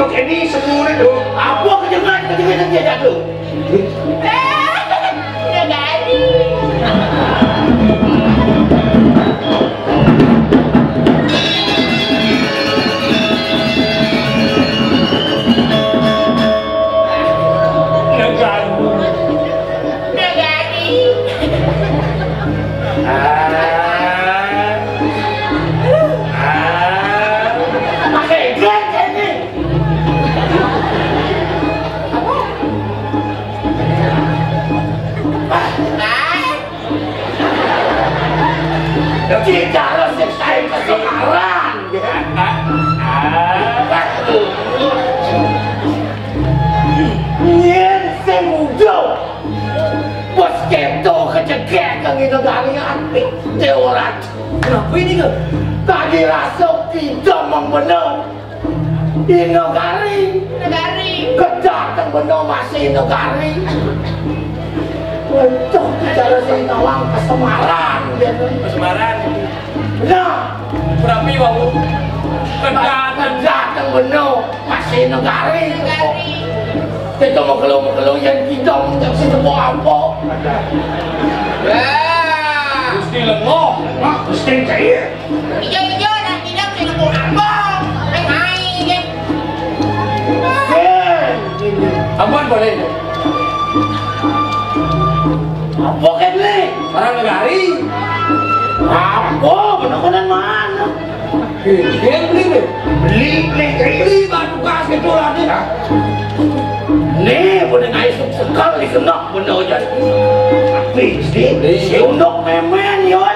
jadi semua itu. Apa kejengan dia jatuh? Udah dari. Kita harus selesai kesekarang. Nyen semudo. Bos keto kecekek kang itu dari antik teorat. Kenapa ini ke? Tadi rasuk kita membenar. Ino garing. Kedatang benar masih ino garing. Untuk bicara si Nawang ke Semarang. Nah, Berapa bau? kedatang benar masih ino garing. Kita mau keluh yang kita yang situ apa? Gusti lengoh, Gusti saya. Hijau dan tidak sih mau apa? Main. aman boleh. Apa kan le? Orang negari. Apa? Benar-benar mana? Dia beli. Beli batu gas gitu lah ni. Ni boleh naik sekali kena benar je. Tapi si undok memen yoi.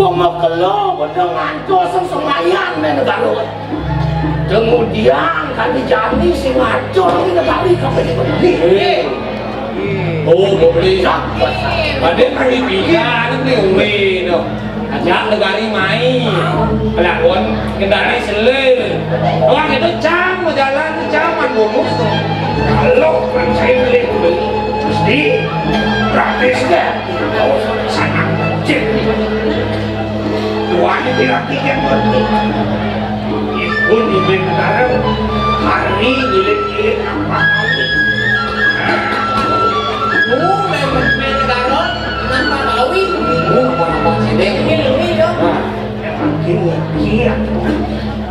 Mau keluar benar ngantor semayan ni negara. Kemudian kan dijadi si ngacor ni negara kami dibeli. Oh, mau beli. Ada kami pindah nanti uli tu. Ajak negari mai. Pelakon kendari selil. Orang itu cam jalan caman bonus. Kalau kan saya beli mesti praktisnya sangat kecil. Tuanya dilakukan bentuk. Ibu di negara hari milik apa kali. Memang negara tanpa bawi. Apa sih deh? Ini dong. Memang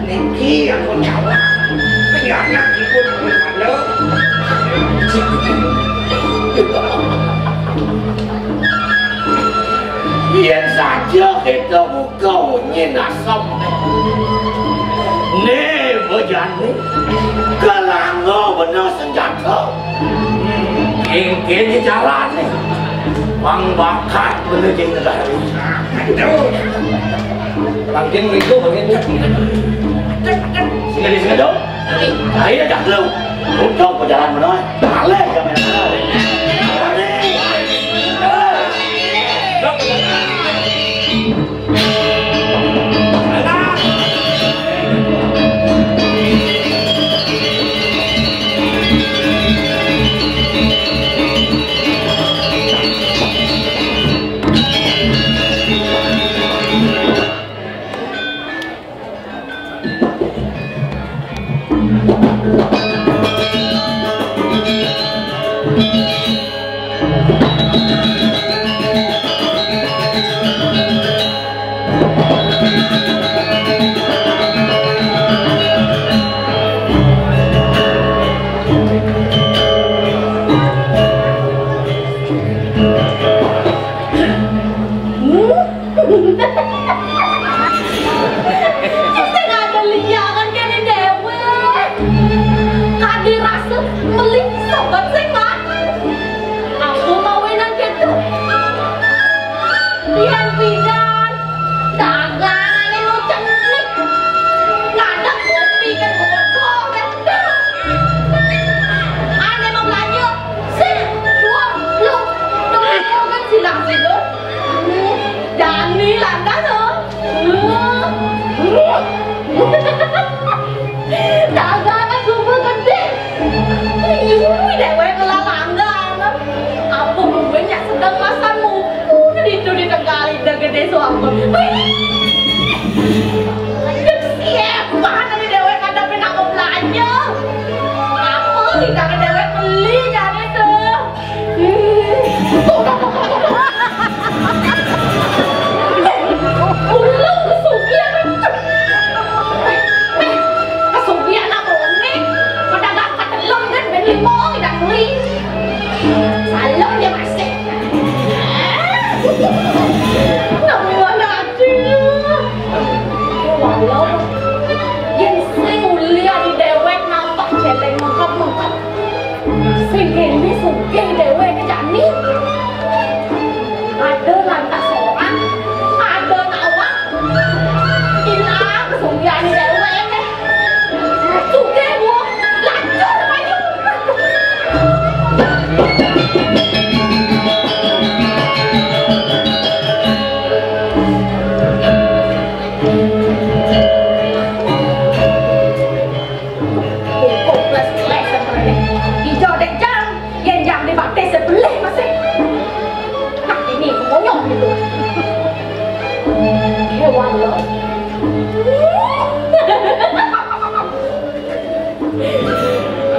Niki aku nyawa. Anak ikut mana? Biar saja kita buka asam. Nih berjani kelanggo benar senjata. Kini jalan nih, bang bakat bener jadi negara. Bagian itu bagian Sini dong. Ayo dah lu. Untuk berjalan benar. Balik ke mana? Siap, mana nih dewe ngadepin aku aja. Apa tidak ada dewek beli jadi tuh. Ulung kesugihan. Kesugihan apa ini? Pedagang katelong kan ben limo tidak beli. Salah dia masih. Namanya nanti. Walau yang sing mulia di dewek nampak celeng mengkap. Sing kene sugih dewek kejani. Ada lantas orang, ada nawak. Hilang kesugihan di dewek deh. Sugih gua lancar maju.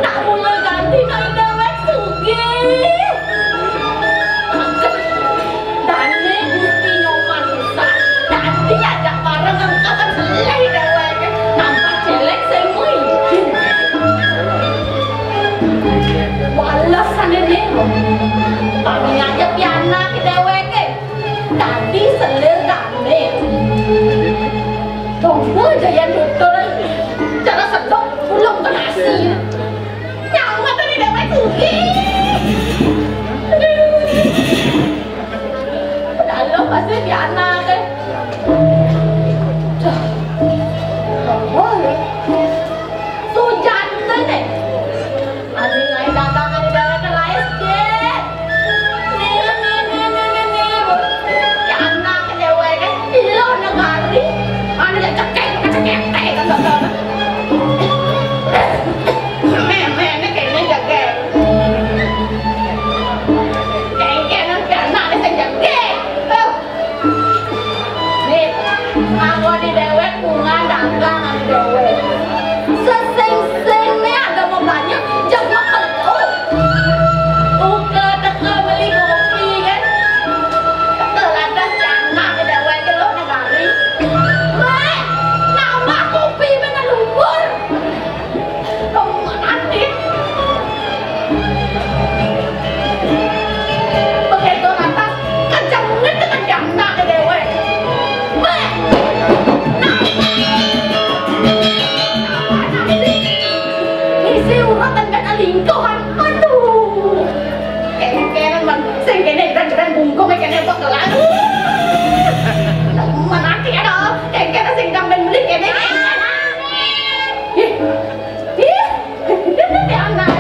Tak boleh ganti nak dewek sugih. Dan ni gusti nyoman besar. Dan dia ajak barang angkatan selai dewek. Nampak celek semui. Walau sana ni. Kami ajak piana ke dewek. Tadi selir kami. Tunggu jaya betul. Cara sedok belum kena nasi. Nyawa tadi dapat sugih. Padahal pasti di anak kan. Oh ya. Sujan tu ni. Ada lain dagangan di dalam lain sikit. Ni. Di anak dewa kan. Ilo negari. Ada yang cekek kan tak. Sesing-sing ni ada mau banyak jangan kalau buka teka beli kopi kan terlantas jangan ada wajah lo negari nama kopi dengan lumpur kamu nanti begitu lantas kencangin dengan jangan ada wajah isi uratan dan alingkohan, aduh, keren man, sing kene keren bungkung kene bakalan, mana tiada, kene sing kamben beli kene, tiada.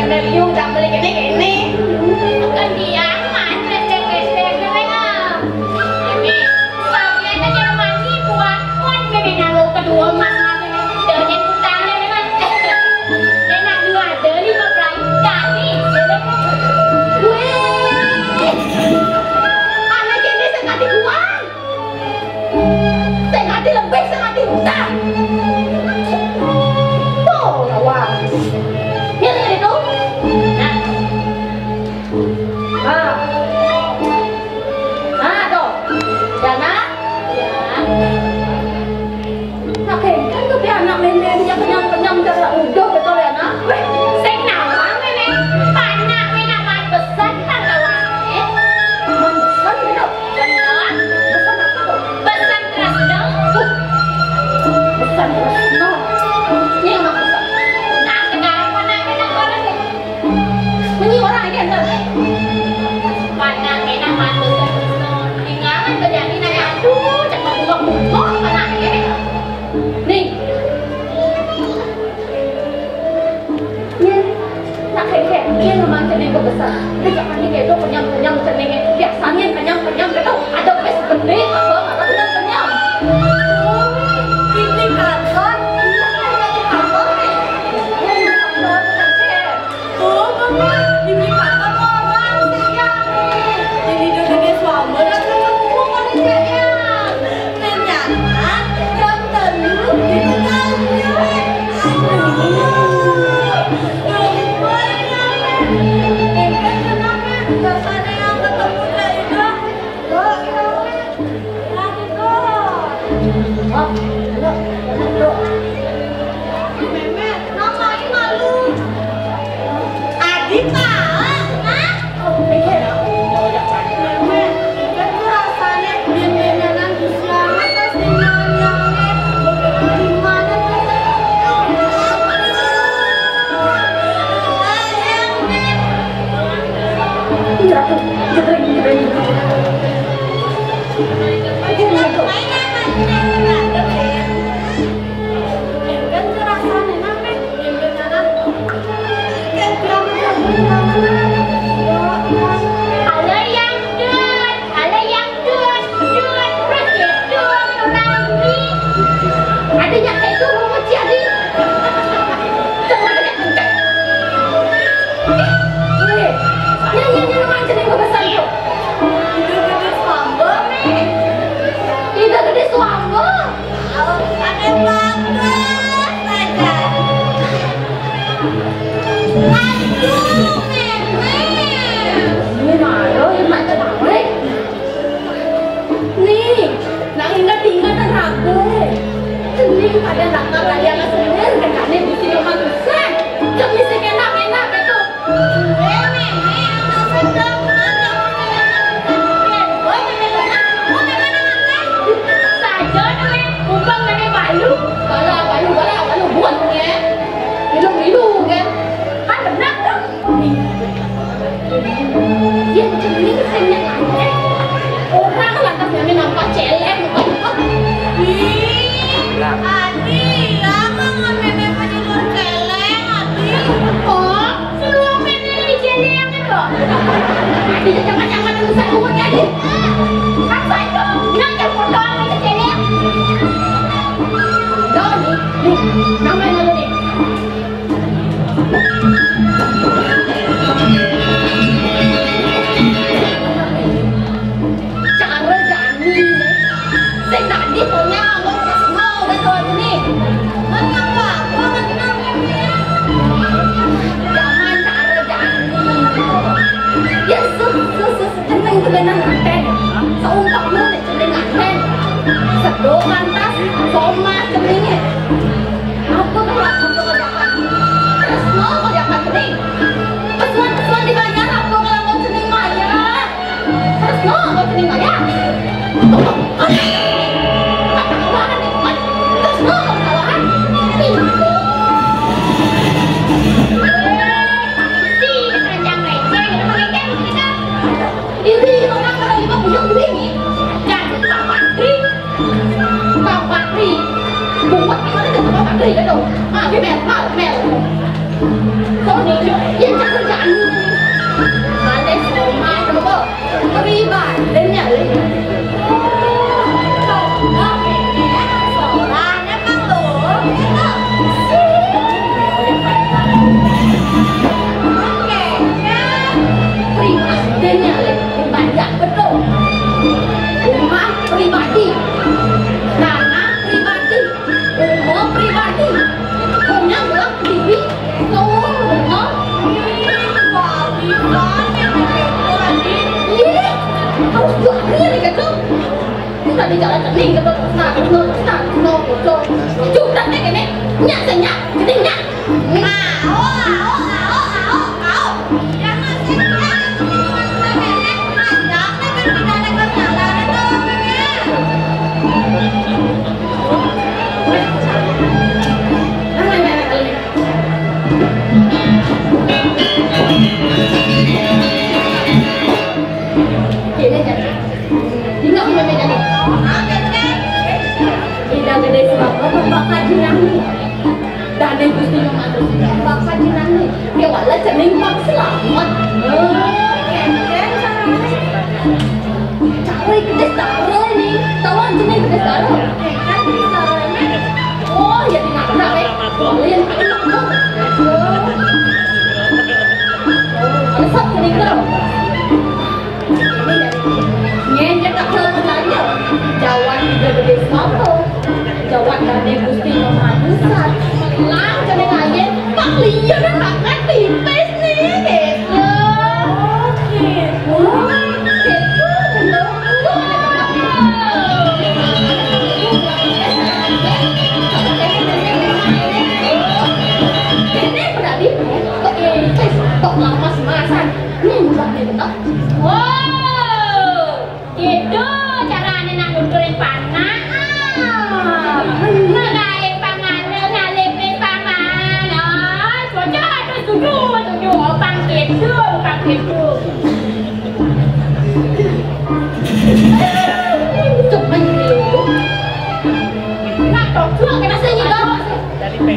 Meliu dah beli kene bukan dia mana stek-stek mereka ini saya nak jalan mandi buat kene nalo kedua mana dengan putangnya memang enak dua ada 5 berai jadi weh anak kene sengaja kuat sengaja lebih sengaja hutang tuh lawan ini tu. Tu. Jangan. Ya. Nak kan tu biar anak main-main yang kenyang-kenyang cara udah betul ya nak. Weh, sing nawang ni. Banyak ni nak pesan kan kawan. Pesan ni tu. Benar. Pesan apa tu? Pesan keras dong. Pesan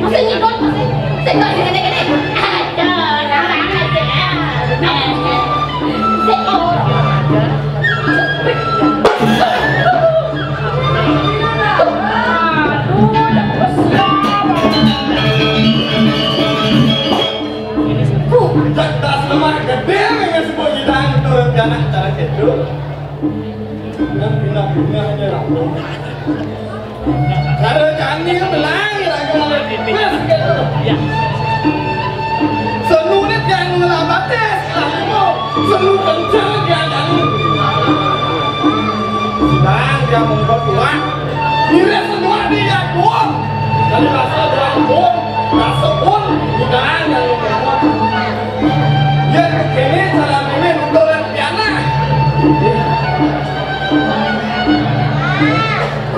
Masih ngikut, masih. Saya gini. Ada, orang aja. Tas lemah gede dengan sebuah hidang turun kanan cara itu. Dan pindah aja rambut. Cara candi belang lagi lagi. Seluruh yang ngelabates, seluruh kencang yang sedang dia membuat tuan. Ini semua dia pun. Kalau rasa tuan pun, rasa pun sedang yang membuat. Ya ini cara ini untuk piana.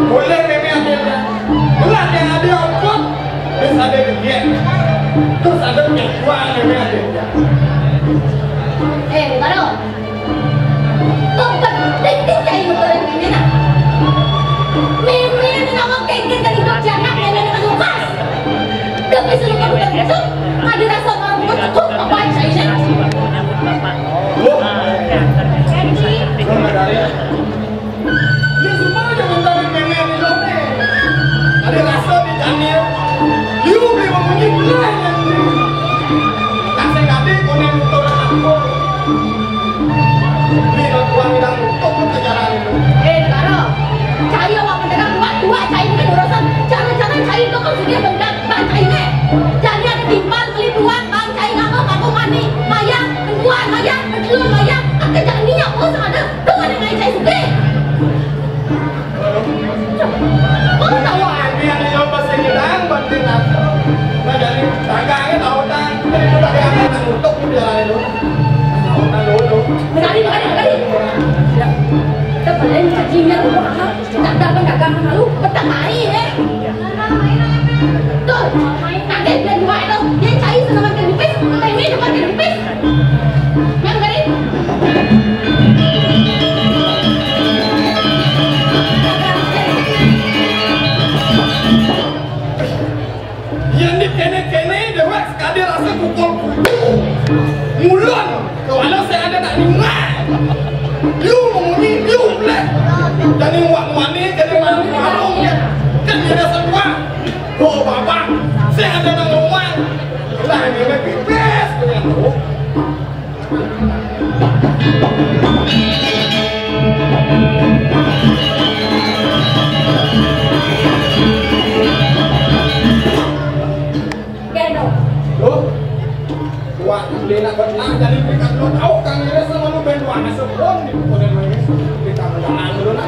Boleh ambilnya. Belah yang ada okot, terus ada bagian, terus ada penyakuan yang ada. Baru. Tempat penting cari motor ini nak. Mimin nama kengken dari Jogja nak nenek dengan lukas. Tapi selama bulan besok ada rasa malu cukup apa yang saya ini. Dia semua yang mencari nenek di sana. Ada rasa di Daniel. Dia boleh memuji belah yang ini. Kasih kade konen motor aku. Ini lakukan yang untuk kejaran itu. Baru. Cari orang mendagang dua cari ini urusan. Jangan cari itu kan sudah bengkak bang cari ini. Jadi ada timbal beli tuan bang cari ngaku mani. Mayang, penjual mayang, penjual mayang. Kerjaan ini yang mau ada. Dengan yang lain cari suka. Kamu tahu ah? Ini yang dia pasang gedang banting aku. Nah jadi tangganya tahu tang. Jadi kita yang untuk jalan itu. Berani. Tepalan cacingnya lu apa? Tak dapat dagang malu, petang hari Tuh, kaget dan dua itu. Dia cari senama kenipis, ini dapat kenipis. Yang garis. Yang di kene dewek sekali rasa pukul mulon. Kalau saya ada nak ningat. Liu mengunyi, liu boleh. Jadi wani, jadi malu ya. Kan dia semua. Oh bapak, saya ada nak ngomong. Lah ini nak pipes dengan tu. Wah, dia nak berenang jadi pekat lo tahu kan dia sama lo benduan sebelum di konen lagi kita berenang dulu nak.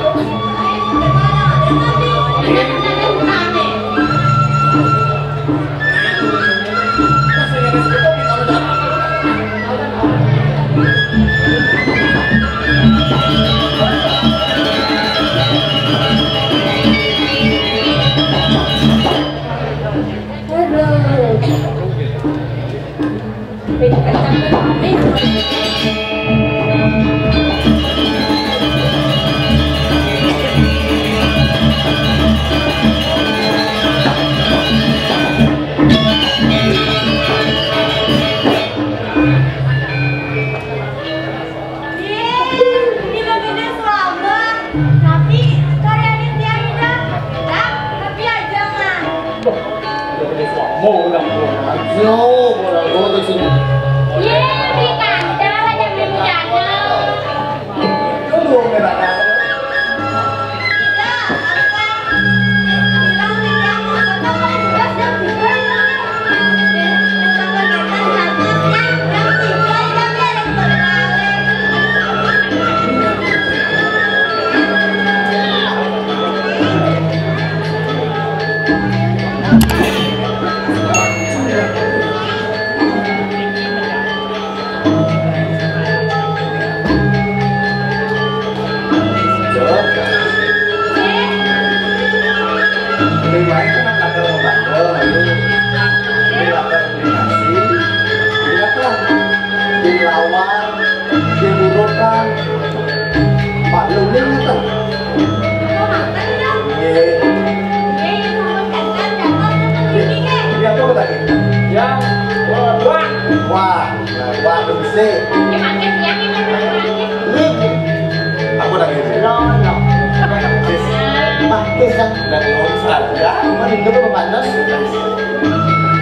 yang dari Onsan ya, mana itu panas.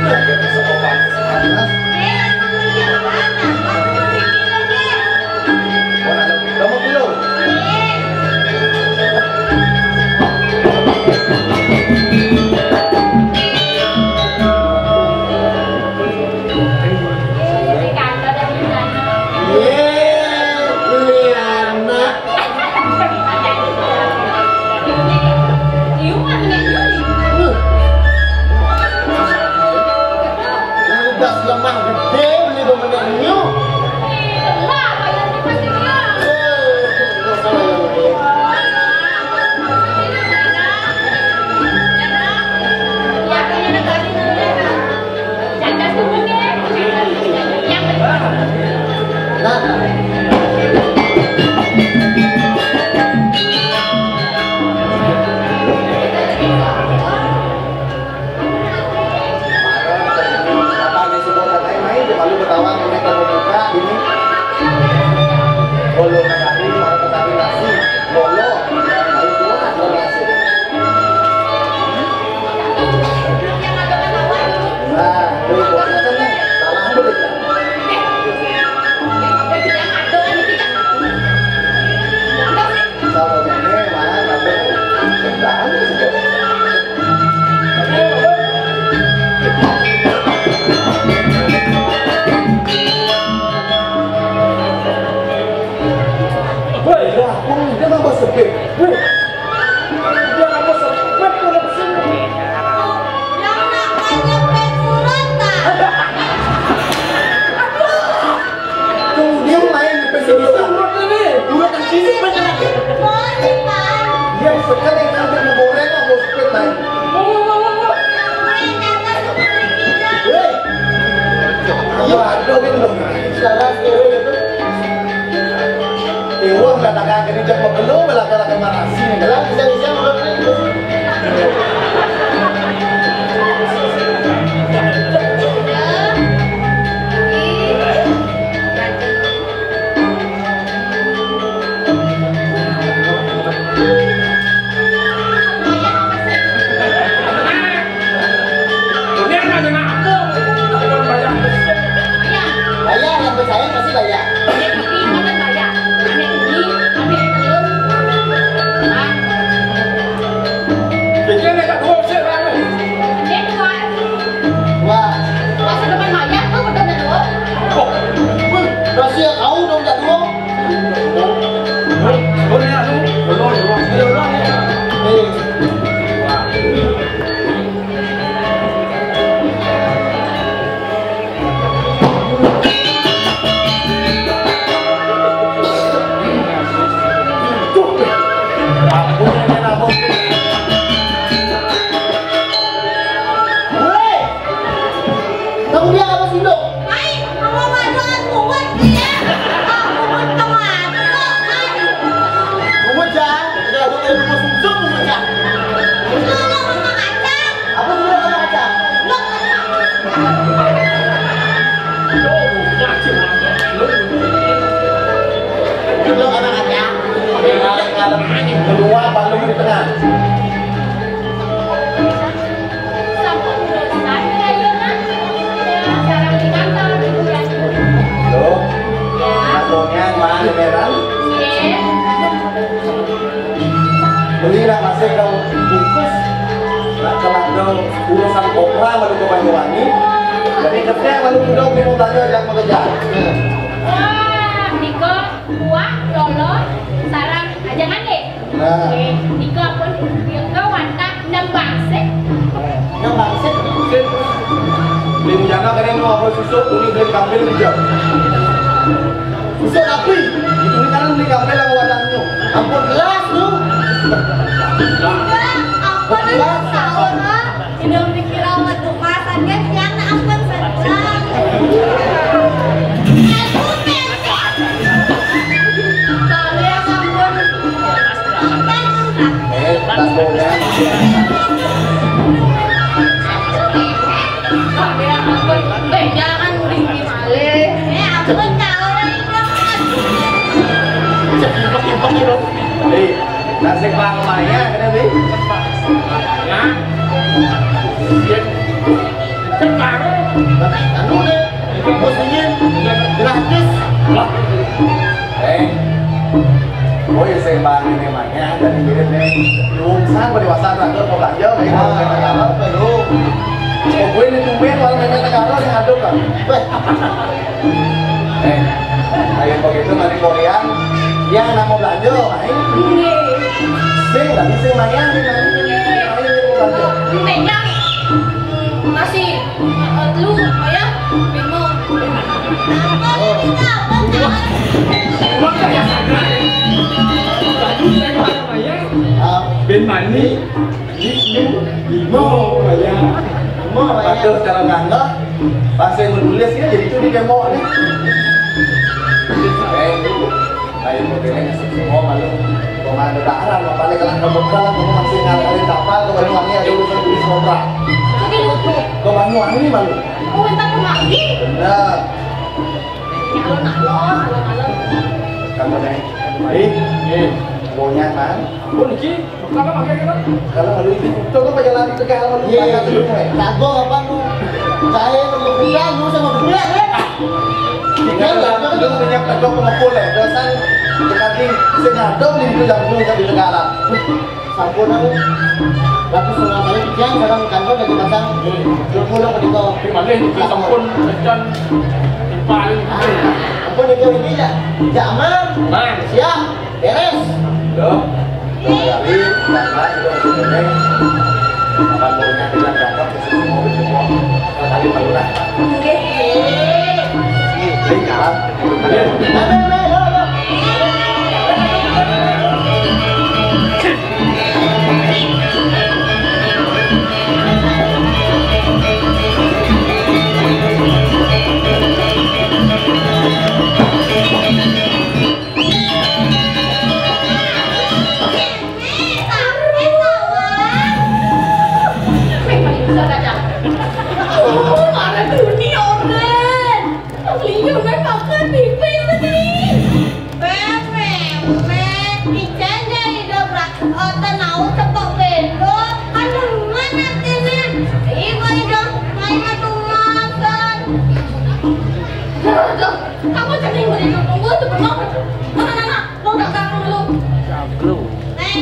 Lagi sekolah panas. Kamu belum? Kedua balung di tengah. Loh, balungnya mana merah? Beli nak masih kau bungkus. Nak kalau kau urusan kopra baru ke Banyuwangi. Jadi kerja baru udah bingung tanya yang mengejar. Wah, Niko, buah, lolo, sarang jangan deh. Nah, Niko pun kau wanita 6 bangsit. 6 bangsit. Beli jana kalian mau apa susuk, ini beli kambing di jam. Susuk api. Itu ni kan beli kambing yang wadahnya. Ampun gelas tu. Apa nak tahu nak? Ini mikir awak tu masan kan yang nak apa saja. Tas bola. Jangan ringi malih. Aku tahu lah. Hei, nasi pang mai Maya kena ni. Ya. Cepat. Anu ni. Bos ingin gratis. Ôi xe ba này mà nghe jadi mirip nih luôn sang dewasa tak kau belanja nih kalau negara belum gue ini tumben kalau negara yang aduk kan ayo begitu nanti Korean yang nak mau belanja main sing tapi sing main mau belanja Penyang masih lu ayah bingung bên mày ní limo ya Aduh cara nganggap pas saya menulis ya jadi itu di demo nih ayo modelnya semua malu komando daerah lo paling kalah kalah kamu masih ngalih kapal ke Banyuwangi ada urusan tulis kontrak tapi lucu ke Banyuwangi ini malu oh entar kemari bener kalau nih kemarin maunya kan oh niki kalau pakai kan kalau malu itu coba perjalanan di Tegal malu tanya dulu kagok apa lu saya mau bilang lu sama bilang ya tinggal lah lu punya kagok pengepul ya dosan dekati sengadong di itu jam dulu di Tegalan sampun aku lalu semua saya bilang sekarang kantor dari pasang pulang ke itu di mana ini sampun dan paling ampun itu ini ya zaman siap beres loh dari karena itu sebenarnya apa punya bilang dapat sesuatu mobil semua kali barulah ini kan kamu jangan ikut tunggu itu belum mana lo nggak tahu dulu jadi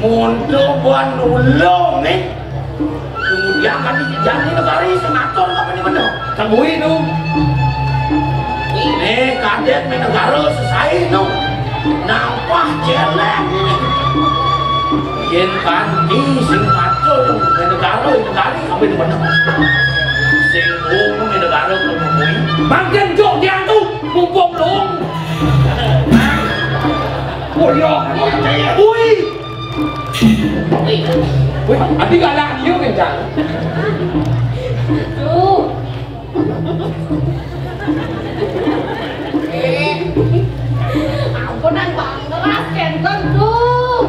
mundur buan ulung nih kemudian kan jadi negara senator apa nih bener tembui itu ini kadet negara selesai itu nampak jelek ini Yen panci sing pacul negara ambil di mana? Sing umum negara ngomong. Makan jok dia tu mumpung long. Boyok. Ui. Wih, adik galak dia kencang. Tuh. Ampunan bang, keras kenteng tuh.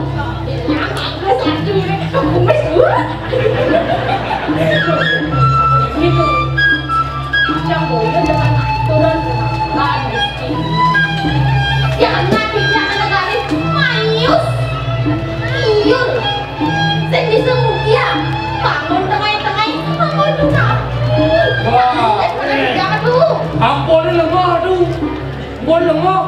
Yang aku satu ini, aku mesur. Gitu. Yang boleh dengan turun lan miskin. Yang nantinya anak garis mayus. Iyul. Saya bisa mukia. Bangun tengah-tengah, bangun tengah. Wah. Jangan tuh. Ampun lemah tu. Bon lemah.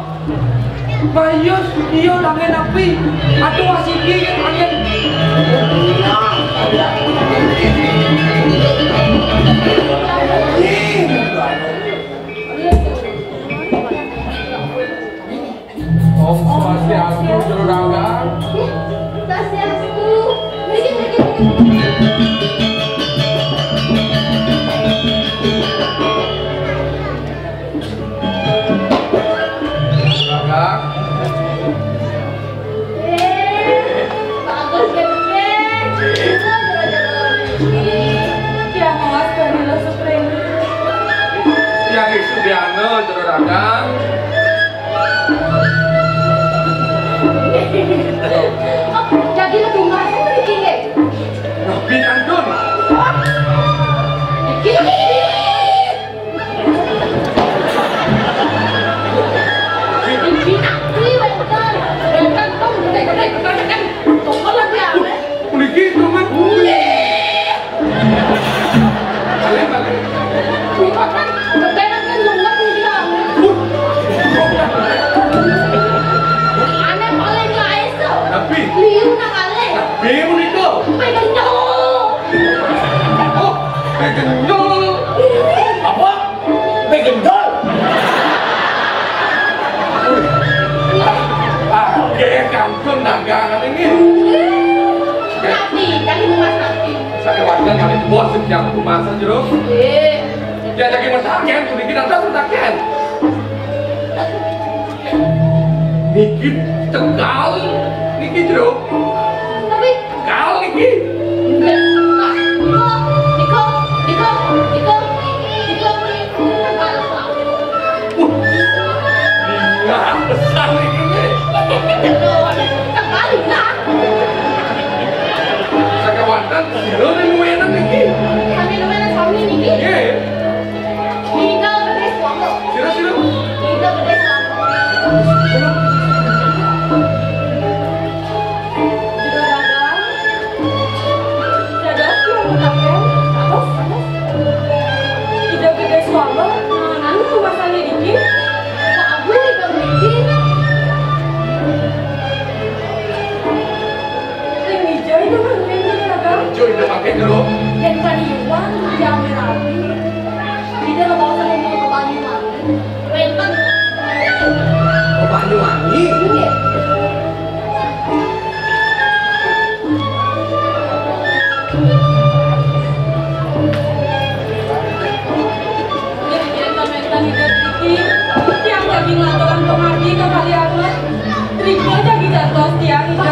Mayus dia tangan api. Atuh asiki angin. Om Swastiastu Juragan. Swastiastu. Bagus Yang Subiano Juragan. jadi lebih masuk dari kiri. Nabi Kandun. Uliki tu man. Bimu itu. Oh, pegendol. Apa? Begendol. Kayak kampung dagangan ini. Saya warga kali bos setiap kemasan jeruk. Dia jadi masakan, sedikit datang masakan. Niki tegal, niki jeruk. Kal niki. Nah, besar niki. Saya wantan, jeruk ini lumayan niki. Iya. Sila. Cuy, udah pakai dulu. Dan kalian jangan rapi. Kita lo bawa sama mau ke Banyuwangi. Renten. Oh, Banyuwangi. Iya. Mentan hidup Riki. Tiang lagi ngelakukan pengaji ke kalian lah. Riki aja jatuh tiang itu.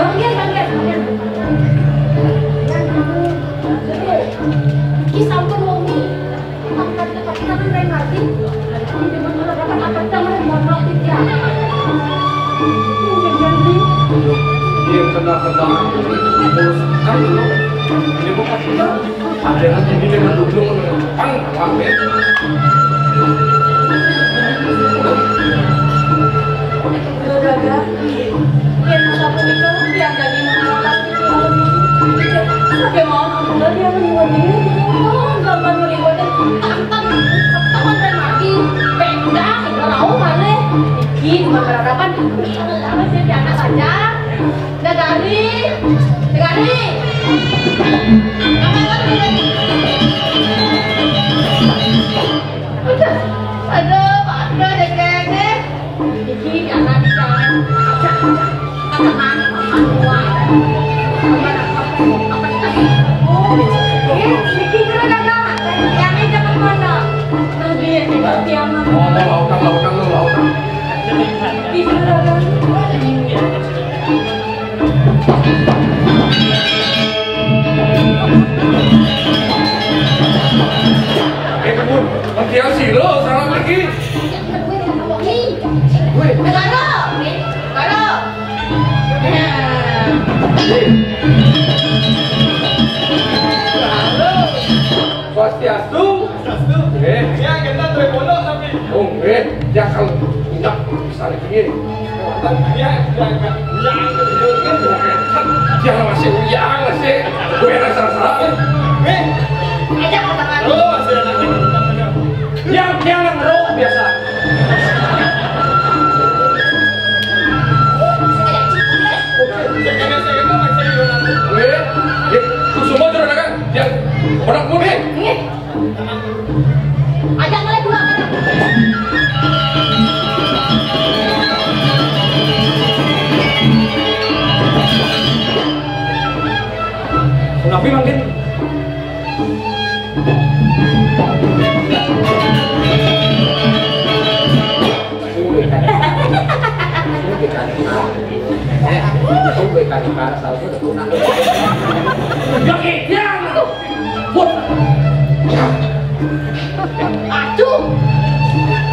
Ki sampun wongi. Angkat kepastian reng ngerti. Di mana dapat angkat tangan mono tiang. Mungkin janji. Iya, tenang. Ini bukan kita. Ada yang tinggi dengan dudung. Pang, pamit. Saudara, yang masa punika tiang lagi mengangkat sampai mau ambil dia membuat diri gambar melibatkan tangan dan mati pendang tahu mana iki cuma berhadapan apa sih di anak saja negari aduh ada dekene iki anak di jalan aja tenang Kebun, bagian sih lo, salam lagi. Wih, Garo. Swastiastu. Ya, kita tuh pondok tapi. Oh, ya kalau tidak bisa begini. Jangan masih uyang masih. Gue rasa salah. Aja katakan. Yang ngerok biasa. Semua turun kan? Yang orang mudik. Aja mulai dulu. Tapi makin Aduh,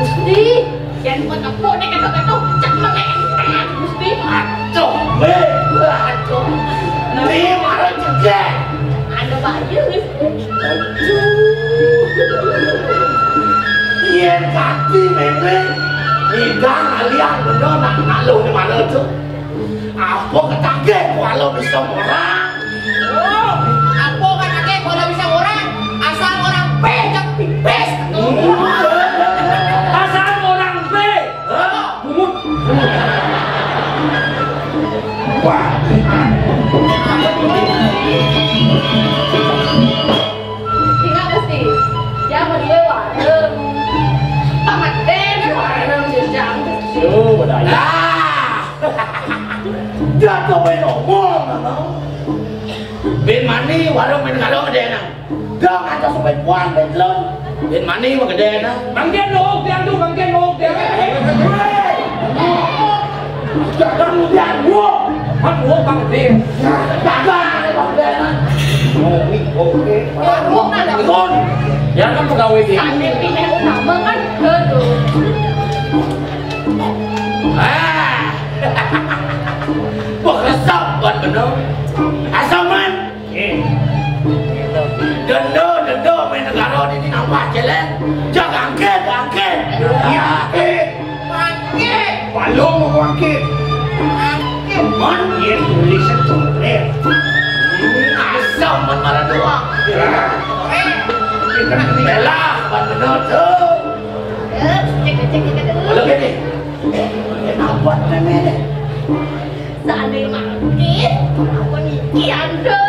Gusti, yang buat nih kata-kata cek mengenai Gusti. Aduh, aduh. Ini malah juga. Ada bayi Gusti. Iya kaki memang. Hidang aliang bener nak ngaluh di mana tu? Apa ketagih kalau bisa orang? Oh, apa katanya kalau bisa orang? Asal orang pejak pipes. asal orang B. Bumut. Wah. Ingat Gusti, jangan lewat. Tamat deh, warung jejak. Yo, badai. Dia tu main ngomong, bin mani warung main kalau gede na. Dia ada sampai puan main lon. Bin mani mah gede na. Bangkian lo, dia tu bangkian lo, dia. Jangan mudian gua. Hat lo bang dia. Jangan bang gede na. Oke. Ngomong ada Kon. Ya kan pegawai dia. Ane pindah utama kan aduh. Wah kesap buat bener. Asaman. Dendo main negara ini nampak jalan. Jangan angket. Ya, Pakai. balong mau angket. Man, Dia tulisan tulis. asam man marah doang. Kita belah buat bener tuh. Cek. Kalau gini, enak buat nenek. Seandainya makin, apa nih kianda?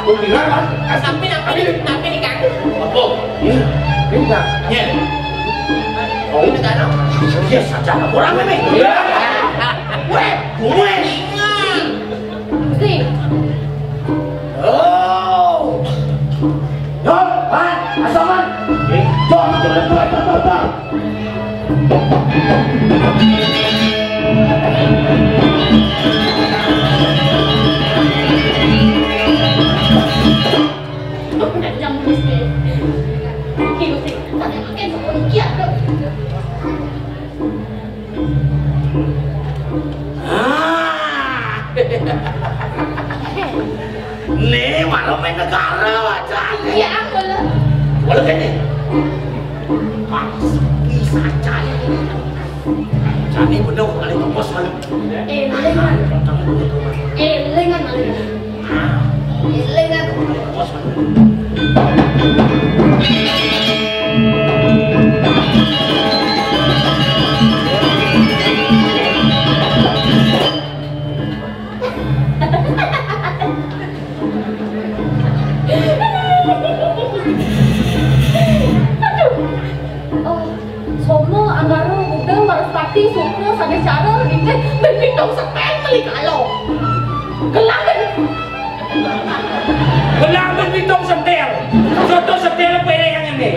Aku bilang kan, Tapi nih kan? apa? Bisa. Ya. Oh, ini kan? Ya saja kurang ini. Weh, gue. Si, Oh. Jom, man, asaman. Jom, jom. udah jam Gusti. Gusti, tadi makin sama kianda. Nih, malah main negara aja. Iya, boleh. Walau gini, bisa cari. Cari bener kali bos malu. Elengan. Bos malu. Sono anggaru udah harus pati sukro sampai cara ini berpindah sampai beli kalau gelangan Gelangan bitong setel. Soto setel pere yang ini.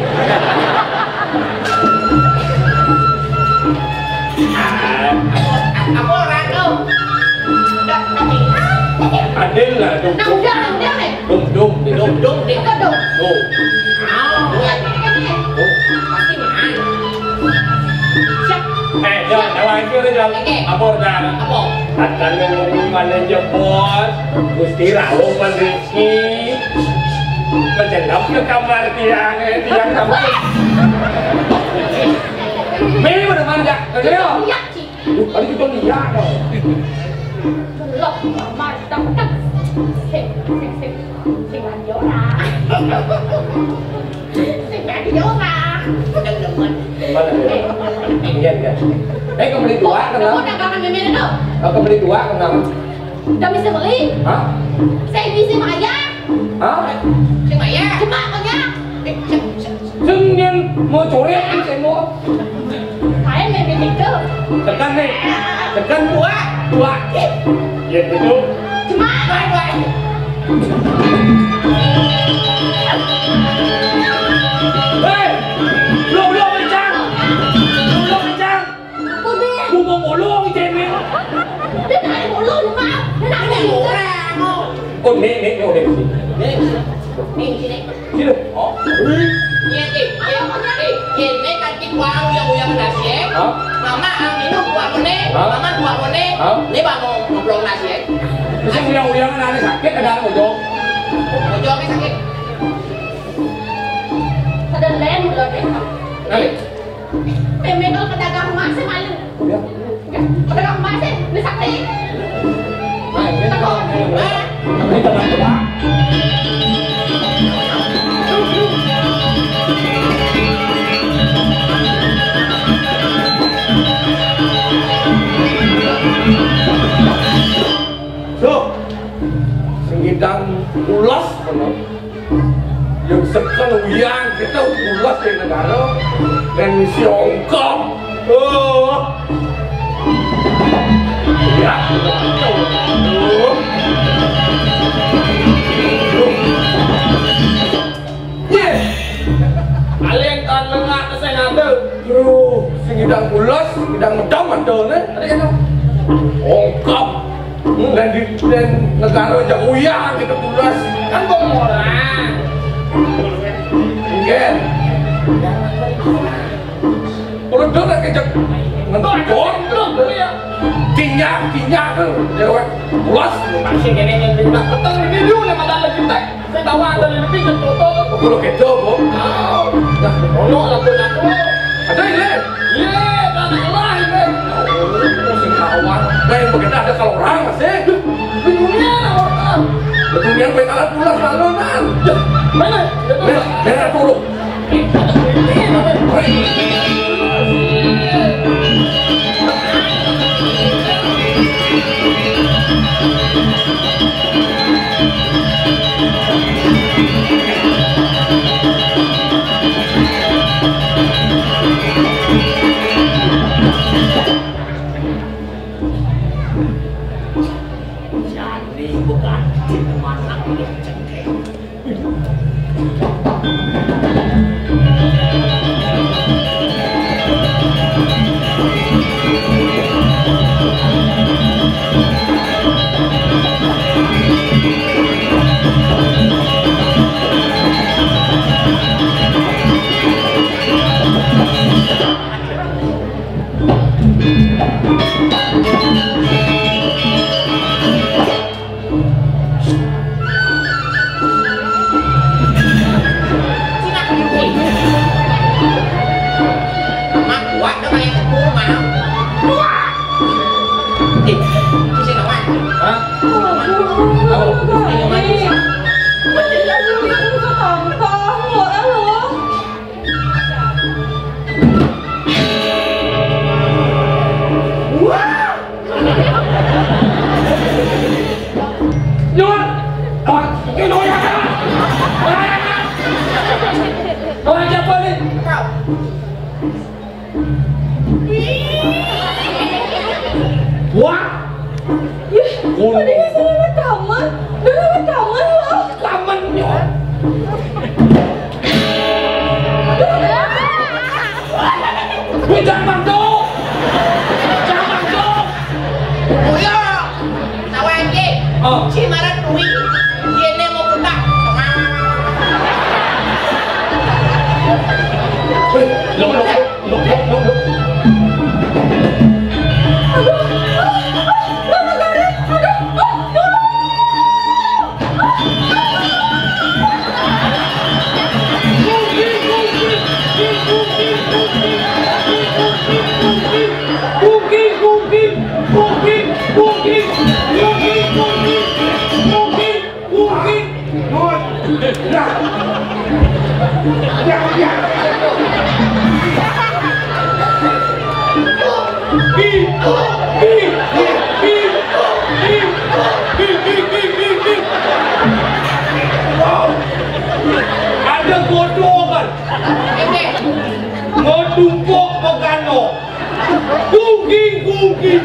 là đùng Nào đùng đeo này. đùng đi Có đùng. đùng Cái này. Pasti mah. Siap. rồi đâu ai chưa đây đâu apa dah Apa? akan ngomong mana jemput Gusti Rawu Mandriki menjelap ke kamar tiang kamar Meli mana manja kau Lihat sih. kali kita lihat dong Belok kamar tak. Sing lagi orang. Sing lagi orang. Udah demen. mana ingin kan kau beli dua Kamu kenapa dagangan memen itu. kau beli dua kenapa Udah bisa beli. hah Saya bisa bayar. hah Saya bayar. Cuma punya. Dưng nhiên mua chỗ đấy anh sẽ mua Saya memen itu. tekan nih tekan dua Yên betul Cuma bayar. Hei lô cái trang lô cái trang Tôi biết. mua một bộ lô cái trên miếng Thế này bộ lô đúng không? Thế này này bộ ra không? ôi nè ngồi đây gì Đi đi đây. chứ được Nhìn đi, nhìn mấy cái chiếc qua uyang nasi. hả Mama minum buat mana? Mama buat mana? Ni bangun belum nasi. Sing uyang ada sakit ada mau jong Mau jual cái sakit. Ada lem loh deh. này Memen kalau pedagang emas sih malu. ya Pedagang emas sih ini sakti. này cái con này cái tao làm quá Tuh, sengidang ulas benar. Yang sekarang uyang kita ulas di negara dan misi Hongkong. Oh, ya, kalian kan lengah ke saya nanti. Bro, sengidang ulas, sengidang medang mandor nih. Ada kan? Hongkong. Dan negara yang uyang kita ulas kan orang. Kan? Kalau dia kejak ngendor, kinyak tu, jawab ulas. Masih kena yang benda petang ini dulu ni mata lagi tak. Saya bawa ada lebih ke contoh. Kalau kita boh, Ono lah tu nak tu. ada ini. Ye, dah nak lah ini. Musim kawan, yang begitu ada kalau orang masih. Dunia orang. Betul yang baik alat ulas lalu nan. Mana? Merah turun. Jadi bukan teman aku yang cengkeh. Mak kuat dah main aku mana? Kuat. Ini saya nak main. Hah? Ayo main. Nhon, cái nồi à? Nồi siapa ni? Kau. Wah, Tadi saya lewat kamar. Dia lewat kamar loh. laman Nhon. Wih, jangan mandok. Jangan mandok. Kuyo. Tahu aje. Oh. Si marah duit Ada bodoh kan? Mau tumpuk makan no. Guging.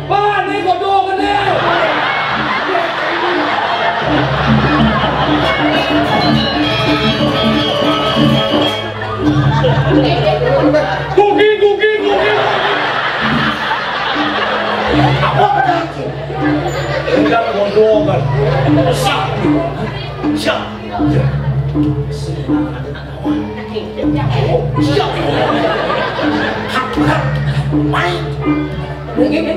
Ba này có đồ cái này. Cookie. Apa berarti? Tidak có đồ kan. Siap. Mai. Ini.